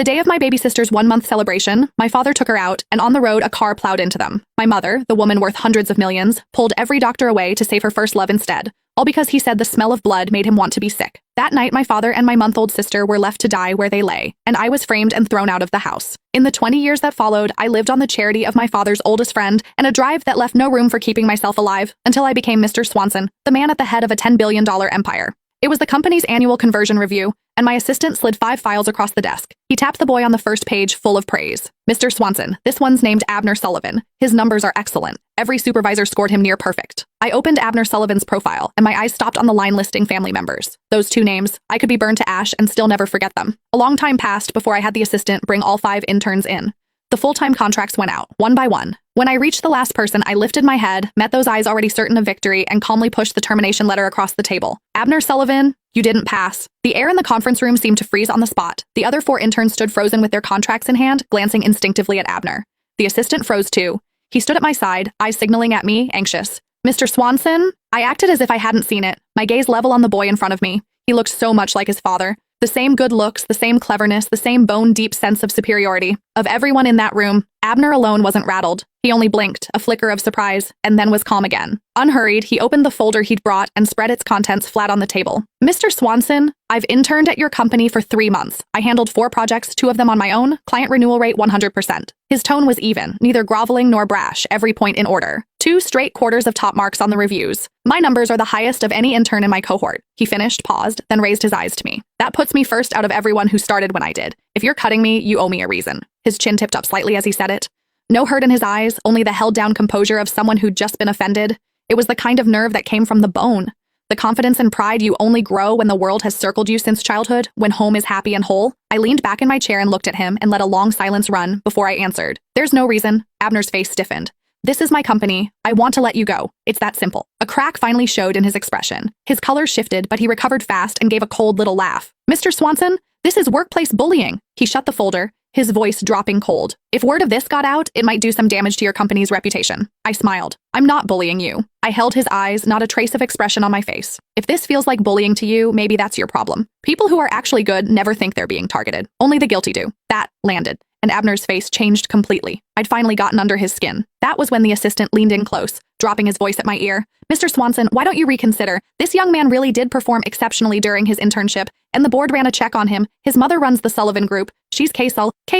The day of my baby sister's 1-month celebration, my father took her out, and on the road, a car plowed into them. My mother, the woman worth hundreds of millions, pulled every doctor away to save her first love instead, all because he said the smell of blood made him want to be sick. That night, my father and my month-old sister were left to die where they lay, and I was framed and thrown out of the house. In the 20 years that followed, I lived on the charity of my father's oldest friend and a drive that left no room for keeping myself alive until I became Mr. Swanson, the man at the head of a $10 billion empire. It was the company's annual conversion review, and my assistant slid 5 files across the desk. He tapped the boy on the first page full of praise. Mr. Swanson, this one's named Abner Sullivan. His numbers are excellent. Every supervisor scored him near perfect. I opened Abner Sullivan's profile, and my eyes stopped on the line listing family members. Those 2 names, I could be burned to ash and still never forget them. A long time passed before I had the assistant bring all 5 interns in. The full-time contracts went out, one by one. When I reached the last person, I lifted my head, met those eyes already certain of victory, and calmly pushed the termination letter across the table. Abner Sullivan, you didn't pass. The air in the conference room seemed to freeze on the spot. The other 4 interns stood frozen with their contracts in hand, glancing instinctively at Abner. The assistant froze too. He stood at my side, eyes signaling at me, anxious. Mr. Swanson? I acted as if I hadn't seen it, my gaze level on the boy in front of me. He looked so much like his father. The same good looks, the same cleverness, the same bone-deep sense of superiority. Of everyone in that room, Abner alone wasn't rattled. He only blinked, a flicker of surprise, and then was calm again. Unhurried, he opened the folder he'd brought and spread its contents flat on the table. Mr. Swanson, I've interned at your company for 3 months. I handled 4 projects, 2 of them on my own, client renewal rate 100%. His tone was even, neither groveling nor brash, every point in order. 2 straight quarters of top marks on the reviews. My numbers are the highest of any intern in my cohort. He finished, paused, then raised his eyes to me. That puts me first out of everyone who started when I did. If you're cutting me, you owe me a reason. His chin tipped up slightly as he said it. No hurt in his eyes, only the held-down composure of someone who'd just been offended. It was the kind of nerve that came from the bone. The confidence and pride you only grow when the world has circled you since childhood, when home is happy and whole. I leaned back in my chair and looked at him and let a long silence run before I answered. There's no reason. Abner's face stiffened. This is my company. I want to let you go. It's that simple. A crack finally showed in his expression. His color shifted, but he recovered fast and gave a cold little laugh. Mr. Swanson, this is workplace bullying. He shut the folder, his voice dropping cold. If word of this got out, it might do some damage to your company's reputation. I smiled. I'm not bullying you. I held his eyes, not a trace of expression on my face. If this feels like bullying to you, maybe that's your problem. People who are actually good never think they're being targeted. Only the guilty do. That landed, and Abner's face changed completely. I'd finally gotten under his skin. That was when the assistant leaned in close, dropping his voice at my ear. Mr. Swanson, why don't you reconsider? This young man really did perform exceptionally during his internship, and the board ran a check on him. His mother runs the Sullivan Group. She's Kay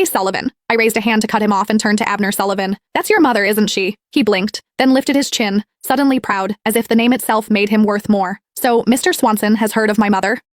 Sullivan. I raised a hand to cut him off and turned to Abner Sullivan. That's your mother, isn't she? He blinked, then lifted his chin, suddenly proud, as if the name itself made him worth more. So, Mr. Swanson has heard of my mother?